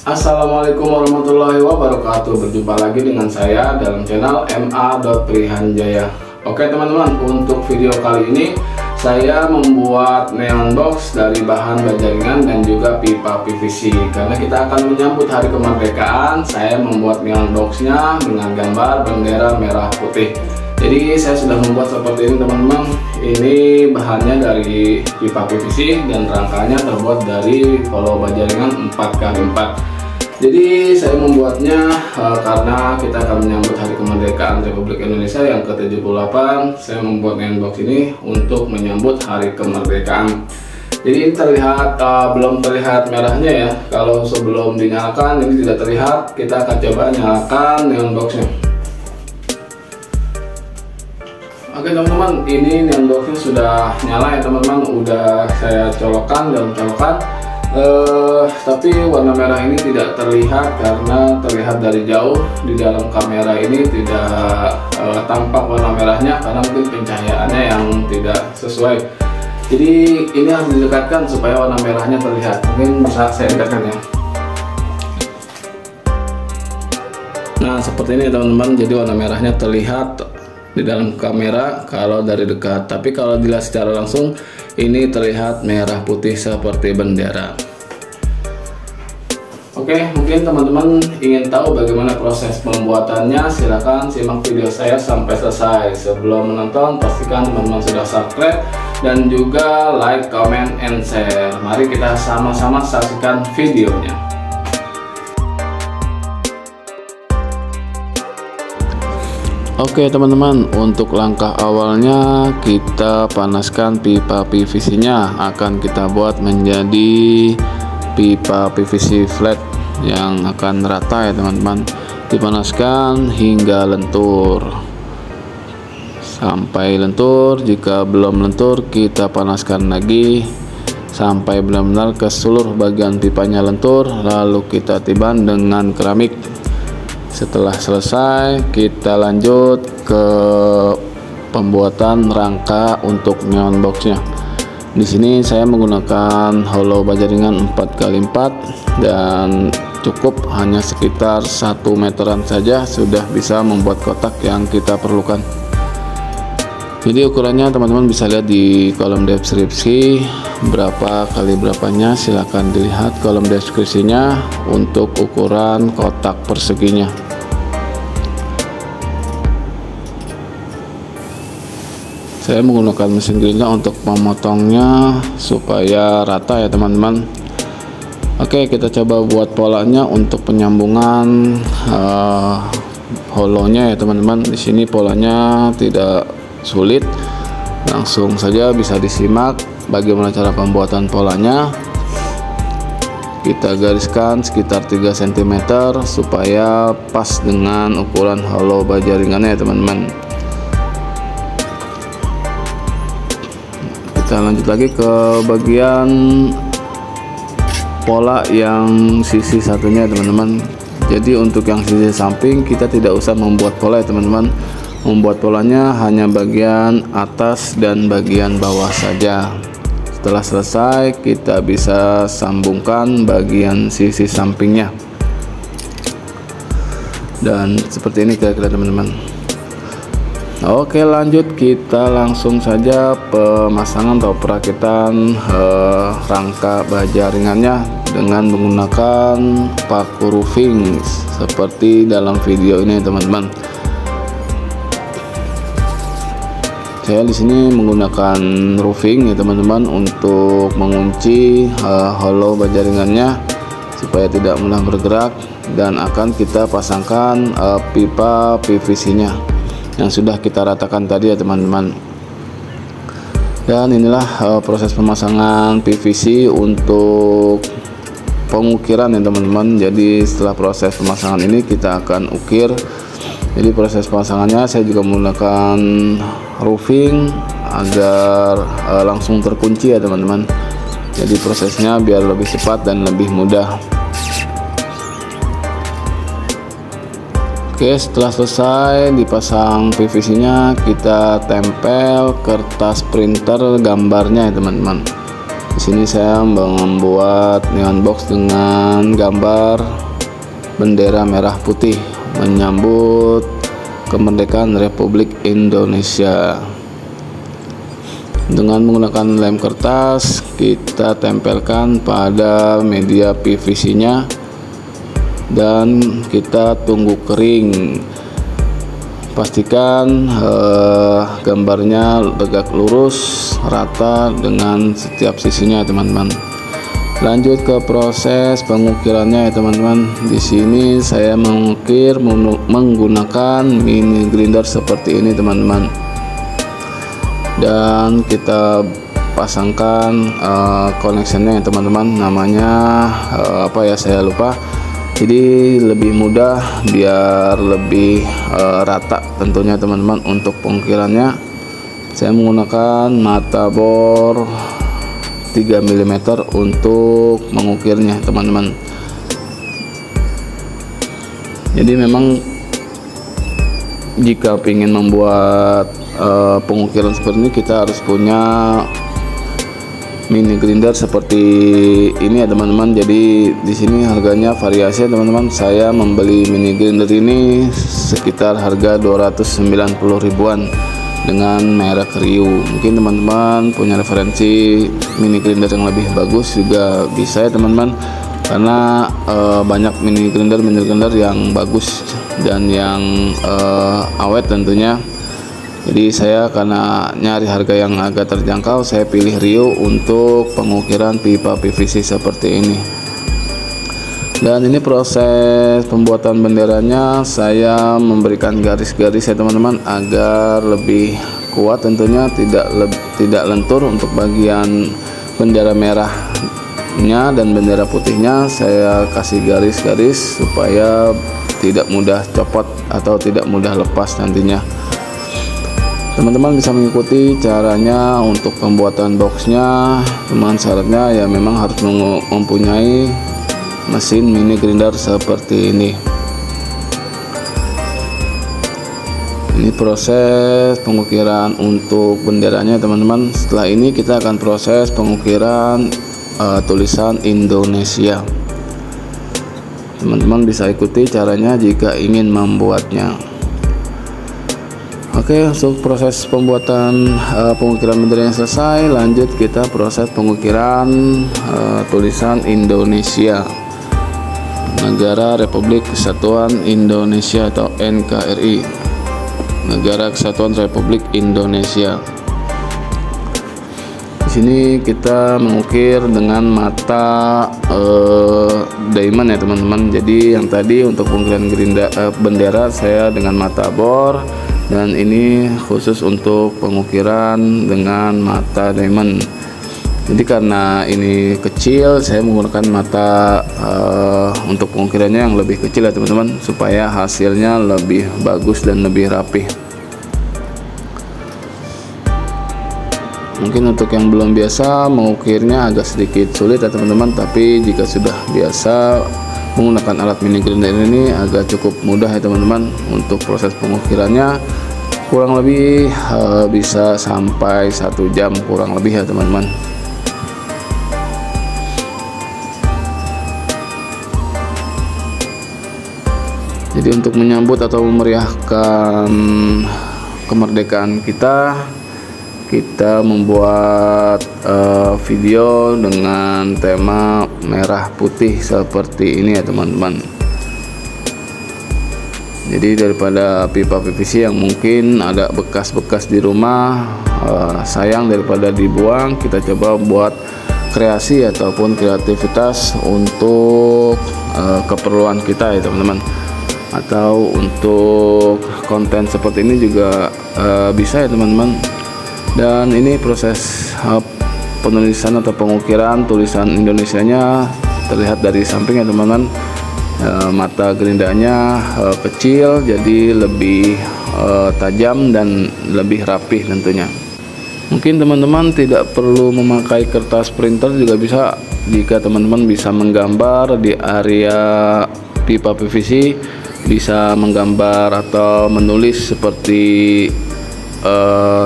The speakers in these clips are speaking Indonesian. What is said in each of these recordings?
Assalamualaikum warahmatullahi wabarakatuh. Berjumpa lagi dengan saya dalam channel ma.prihanjaya. Oke teman-teman, untuk video kali ini saya membuat neon box dari bahan baja ringan dan juga pipa PVC. Karena kita akan menyambut hari kemerdekaan, saya membuat neon boxnya dengan gambar bendera merah putih. Jadi saya sudah membuat seperti ini teman-teman. Ini bahannya dari pipa PVC dan rangkanya terbuat dari polo baja ringan 4x4. Jadi saya membuatnya karena kita akan menyambut hari kemerdekaan Republik Indonesia yang ke-78. Saya membuat neon box ini untuk menyambut hari kemerdekaan. Jadi ini terlihat belum terlihat merahnya ya. Kalau sebelum dinyalakan ini tidak terlihat. Kita akan coba nyalakan neon boxnya. Oke teman-teman, ini neon boxnya sudah nyala ya teman-teman. Udah saya colokkan dalam colokan. Tapi warna merah ini tidak terlihat karena terlihat dari jauh. Di dalam kamera ini tidak tampak warna merahnya karena mungkin pencahayaannya yang tidak sesuai. Jadi ini harus didekatkan supaya warna merahnya terlihat. Mungkin bisa saya dekatkan ya. Nah seperti ini teman-teman, jadi warna merahnya terlihat di dalam kamera kalau dari dekat, tapi kalau dilihat secara langsung ini terlihat merah putih seperti bendera. Oke, mungkin teman-teman ingin tahu bagaimana proses pembuatannya, silahkan simak video saya sampai selesai. Sebelum menonton, pastikan teman-teman sudah subscribe dan juga like, comment, and share. Mari kita sama-sama saksikan videonya. Oke teman-teman, untuk langkah awalnya kita panaskan pipa PVC-nya. Akan kita buat menjadi pipa PVC flat yang akan rata ya teman-teman. Dipanaskan hingga lentur sampai lentur. Jika belum lentur, kita panaskan lagi sampai benar-benar ke seluruh bagian pipanya lentur, lalu kita tiban dengan keramik. Setelah selesai, kita lanjut ke pembuatan rangka untuk neon boxnya. Di sini saya menggunakan hollow baja ringan 4x4 dan cukup hanya sekitar 1 meteran saja sudah bisa membuat kotak yang kita perlukan. Jadi ukurannya teman-teman bisa lihat di kolom deskripsi berapa kali berapanya, silahkan dilihat kolom deskripsinya untuk ukuran kotak perseginya. Saya menggunakan mesin griller untuk memotongnya supaya rata ya teman-teman. Oke, kita coba buat polanya untuk penyambungan hollownya ya teman-teman. Di sini polanya tidak sulit, langsung saja bisa disimak bagaimana cara pembuatan polanya. Kita gariskan sekitar 3 cm supaya pas dengan ukuran hollow baja ringannya ya teman-teman. Kita lanjut lagi ke bagian pola yang sisi satunya teman-teman. Jadi untuk yang sisi samping kita tidak usah membuat pola ya teman-teman. Membuat polanya hanya bagian atas dan bagian bawah saja. Setelah selesai, kita bisa sambungkan bagian sisi sampingnya. Dan seperti ini kira-kira teman-teman. Oke, lanjut kita langsung saja pemasangan atau perakitan rangka baja ringannya dengan menggunakan paku roofing seperti dalam video ini teman-teman. Saya di sini menggunakan roofing ya teman-teman untuk mengunci hollow baja ringannya supaya tidak mudah bergerak, dan akan kita pasangkan pipa PVC-nya yang sudah kita ratakan tadi ya teman-teman. Dan inilah proses pemasangan PVC untuk pengukiran ya teman-teman. Jadi setelah proses pemasangan ini kita akan ukir. Jadi proses pemasangannya saya juga menggunakan roofing agar langsung terkunci ya teman-teman. Jadi prosesnya biar lebih cepat dan lebih mudah. Oke, setelah selesai dipasang PVC-nya, kita tempel kertas printer gambarnya ya teman-teman. Di sini saya membuat neon box dengan gambar bendera merah putih menyambut kemerdekaan Republik Indonesia. Dengan menggunakan lem kertas, kita tempelkan pada media PVC-nya dan kita tunggu kering. Pastikan gambarnya tegak lurus, rata dengan setiap sisinya, teman-teman. Lanjut ke proses pengukirannya ya, teman-teman. Di sini saya mengukir menggunakan mini grinder seperti ini, teman-teman. Dan kita pasangkan connectionnya ya, teman-teman. Namanya apa ya, saya lupa. Jadi lebih mudah, biar lebih rata tentunya, teman-teman. Untuk pengukirannya saya menggunakan mata bor 3 mm untuk mengukirnya, teman-teman. Jadi memang jika ingin membuat pengukiran seperti ini, kita harus punya mini grinder seperti ini ya, teman-teman. Jadi di sini harganya variasi, teman-teman. Saya membeli mini grinder ini sekitar harga 290 ribuan dengan merek Ryu. Mungkin teman-teman punya referensi mini grinder yang lebih bagus juga bisa ya, teman-teman. Karena banyak mini grinder yang bagus dan yang awet tentunya. Jadi saya karena nyari harga yang agak terjangkau, saya pilih Ryu untuk pengukiran pipa PVC seperti ini. Dan ini proses pembuatan benderanya, saya memberikan garis-garis ya, teman-teman, agar lebih kuat tentunya, tidak lentur. Untuk bagian bendera merahnya dan bendera putihnya saya kasih garis-garis supaya tidak mudah copot atau tidak mudah lepas nantinya. Teman-teman bisa mengikuti caranya untuk pembuatan boxnya. Cuman syaratnya ya memang harus mempunyai mesin mini grinder seperti ini. Ini proses pengukiran untuk benderanya, teman-teman. Setelah ini kita akan proses pengukiran tulisan Indonesia. Teman-teman bisa ikuti caranya jika ingin membuatnya. Oke, untuk proses pembuatan pengukiran benderanya selesai, lanjut kita proses pengukiran tulisan Indonesia, Negara Republik Kesatuan Indonesia atau NKRI, Negara Kesatuan Republik Indonesia. Di sini kita mengukir dengan mata diamond ya, teman-teman. Jadi yang tadi untuk pengukiran bendera saya dengan mata bor, dan ini khusus untuk pengukiran dengan mata diamond. Jadi karena ini kecil, saya menggunakan mata untuk pengukirannya yang lebih kecil ya, teman-teman, supaya hasilnya lebih bagus dan lebih rapih. Mungkin untuk yang belum biasa mengukirnya agak sedikit sulit ya, teman-teman, tapi jika sudah biasa menggunakan alat mini grinder ini agak cukup mudah ya, teman-teman. Untuk proses pengukirannya kurang lebih bisa sampai 1 jam kurang lebih ya, teman-teman. Jadi untuk menyambut atau memeriahkan kemerdekaan kita membuat video dengan tema merah putih seperti ini ya, teman-teman. Jadi daripada pipa PVC yang mungkin ada bekas-bekas di rumah, sayang daripada dibuang, kita coba buat kreasi ataupun kreativitas untuk keperluan kita ya, teman-teman. Atau untuk konten seperti ini juga bisa ya, teman-teman. Dan ini proses penulisan atau pengukiran tulisan Indonesianya terlihat dari samping ya, teman-teman. Mata gerindanya kecil, jadi lebih tajam dan lebih rapih tentunya. Mungkin teman-teman tidak perlu memakai kertas printer juga bisa, jika teman-teman bisa menggambar di area pipa PVC, bisa menggambar atau menulis seperti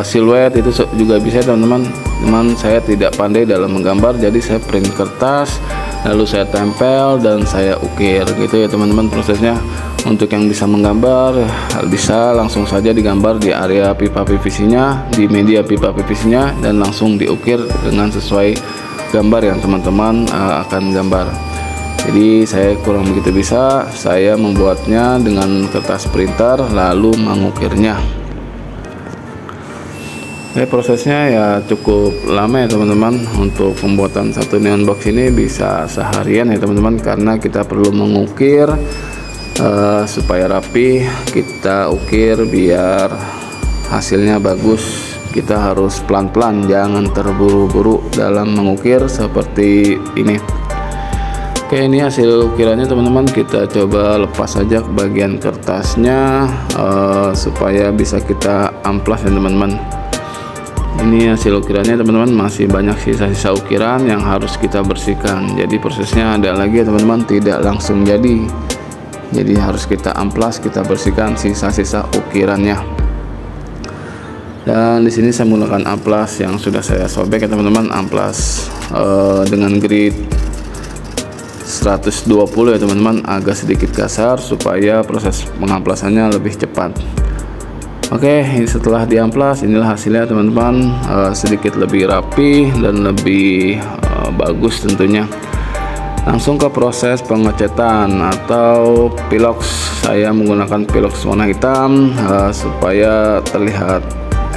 siluet itu juga bisa teman-teman. Cuman saya tidak pandai dalam menggambar, jadi saya print kertas lalu saya tempel dan saya ukir gitu ya teman-teman prosesnya. Untuk yang bisa menggambar bisa langsung saja digambar di area pipa PVC nya, di media pipa PVC nya, dan langsung diukir dengan sesuai gambar yang teman-teman akan gambar. Jadi saya kurang begitu bisa, saya membuatnya dengan kertas printer lalu mengukirnya. Prosesnya ya cukup lama ya teman-teman. Untuk pembuatan satu neon box ini bisa seharian ya teman-teman, karena kita perlu mengukir supaya rapi. Kita ukir biar hasilnya bagus. Kita harus pelan-pelan, jangan terburu-buru dalam mengukir seperti ini. Oke, ini hasil ukirannya teman-teman. Kita coba lepas saja bagian kertasnya supaya bisa kita amplas ya teman-teman. Ini hasil ukirannya teman-teman, masih banyak sisa-sisa ukiran yang harus kita bersihkan. Jadi prosesnya ada lagi ya teman-teman, tidak langsung jadi harus kita amplas, kita bersihkan sisa-sisa ukirannya. Dan di sini saya menggunakan amplas yang sudah saya sobek ya teman-teman, amplas dengan grade 120 ya teman-teman, agak sedikit kasar supaya proses pengamplasannya lebih cepat. Oke, setelah diamplas inilah hasilnya teman-teman, sedikit lebih rapi dan lebih bagus tentunya. Langsung ke proses pengecetan atau pilox. Saya menggunakan pilox warna hitam supaya terlihat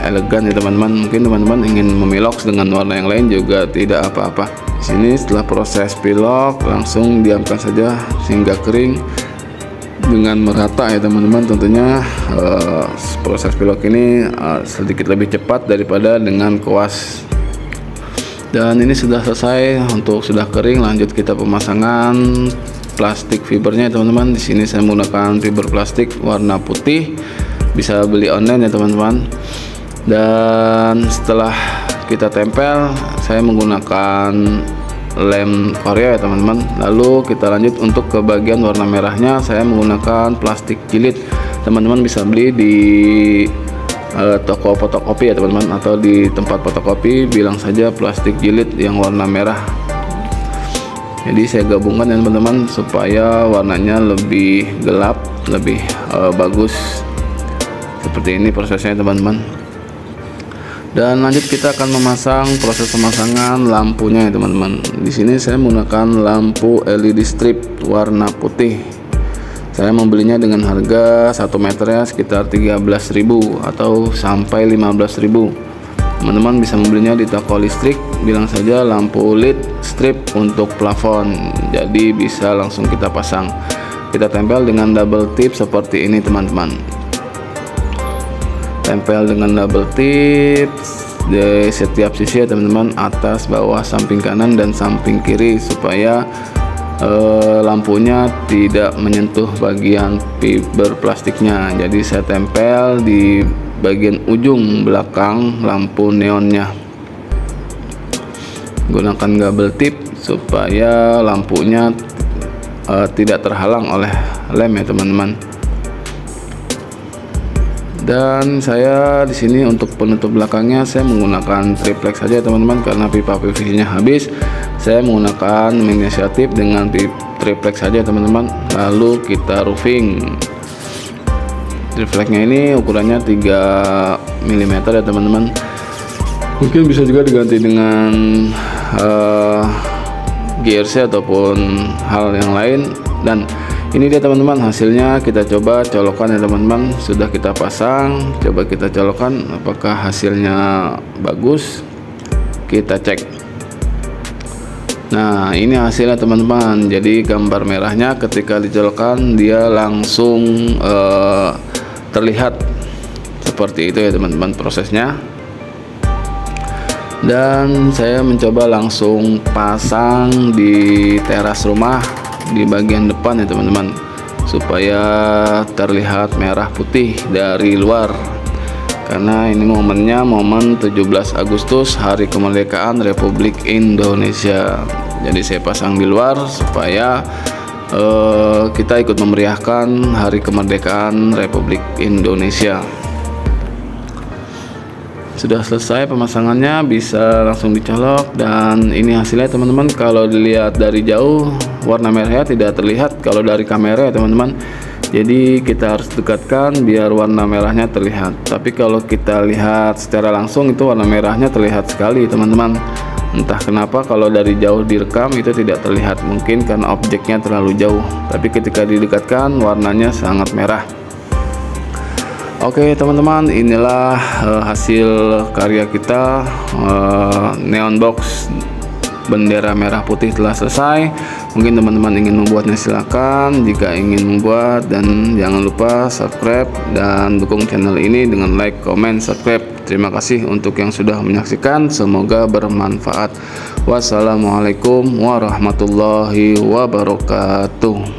elegan ya teman-teman. Mungkin teman-teman ingin memilox dengan warna yang lain juga tidak apa-apa. Di sini setelah proses pilox langsung diamkan saja sehingga kering dengan merata ya teman-teman. Tentunya proses pilox ini sedikit lebih cepat daripada dengan kuas. Dan ini sudah selesai, untuk sudah kering. Lanjut kita pemasangan plastik fibernya teman-teman. Di sini saya menggunakan fiber plastik warna putih, bisa beli online ya teman-teman. Dan setelah kita tempel, saya menggunakan lem Korea ya teman-teman. Lalu kita lanjut untuk ke bagian warna merahnya, saya menggunakan plastik jilid. Teman-teman bisa beli di toko fotokopi ya teman-teman, atau di tempat fotokopi bilang saja plastik jilid yang warna merah. Jadi saya gabungkan ya teman-teman supaya warnanya lebih gelap, lebih bagus. Seperti ini prosesnya teman-teman. Dan lanjut kita akan memasang, proses pemasangan lampunya ya teman-teman. Di sini saya menggunakan lampu LED strip warna putih. Saya membelinya dengan harga 1 meternya sekitar 13.000 atau sampai 15.000. Teman-teman bisa membelinya di toko listrik, bilang saja lampu LED strip untuk plafon. Jadi bisa langsung kita pasang. Kita tempel dengan double tip seperti ini teman-teman. Tempel dengan double tip di setiap sisi ya teman-teman, atas, bawah, samping kanan dan samping kiri, supaya lampunya tidak menyentuh bagian fiber plastiknya. Jadi saya tempel di bagian ujung belakang lampu neonnya. Gunakan double tip supaya lampunya tidak terhalang oleh lem ya teman-teman. Dan saya di sini untuk penutup belakangnya saya menggunakan triplex saja teman-teman, karena pipa PVC-nya habis. Saya menggunakan miniatif dengan triplex saja teman-teman. Lalu kita roofing. Triplexnya ini ukurannya 3 mm ya teman-teman. Mungkin bisa juga diganti dengan GRC ataupun hal yang lain. Dan ini dia teman-teman hasilnya. Kita coba colokan ya teman-teman. Sudah kita pasang, coba kita colokan apakah hasilnya bagus. Kita cek. Nah, ini hasilnya teman-teman. Jadi gambar merahnya ketika dicolokkan dia langsung terlihat seperti itu ya teman-teman prosesnya. Dan saya mencoba langsung pasang di teras rumah di bagian depan ya teman-teman, supaya terlihat merah putih dari luar. Karena ini momennya momen 17 Agustus Hari Kemerdekaan Republik Indonesia. Jadi saya pasang di luar supaya kita ikut memeriahkan Hari Kemerdekaan Republik Indonesia. Sudah selesai pemasangannya, bisa langsung dicolok. Dan ini hasilnya teman-teman. Kalau dilihat dari jauh warna merahnya tidak terlihat kalau dari kamera ya teman-teman. Jadi kita harus dekatkan biar warna merahnya terlihat. Tapi kalau kita lihat secara langsung itu warna merahnya terlihat sekali teman-teman. Entah kenapa kalau dari jauh direkam itu tidak terlihat, mungkin karena objeknya terlalu jauh. Tapi ketika didekatkan warnanya sangat merah. Oke teman-teman, inilah hasil karya kita. Neon box bendera merah putih telah selesai. Mungkin teman-teman ingin membuatnya, silakan jika ingin membuat. Dan jangan lupa subscribe dan dukung channel ini dengan like, comment, subscribe. Terima kasih untuk yang sudah menyaksikan, semoga bermanfaat. Wassalamualaikum warahmatullahi wabarakatuh.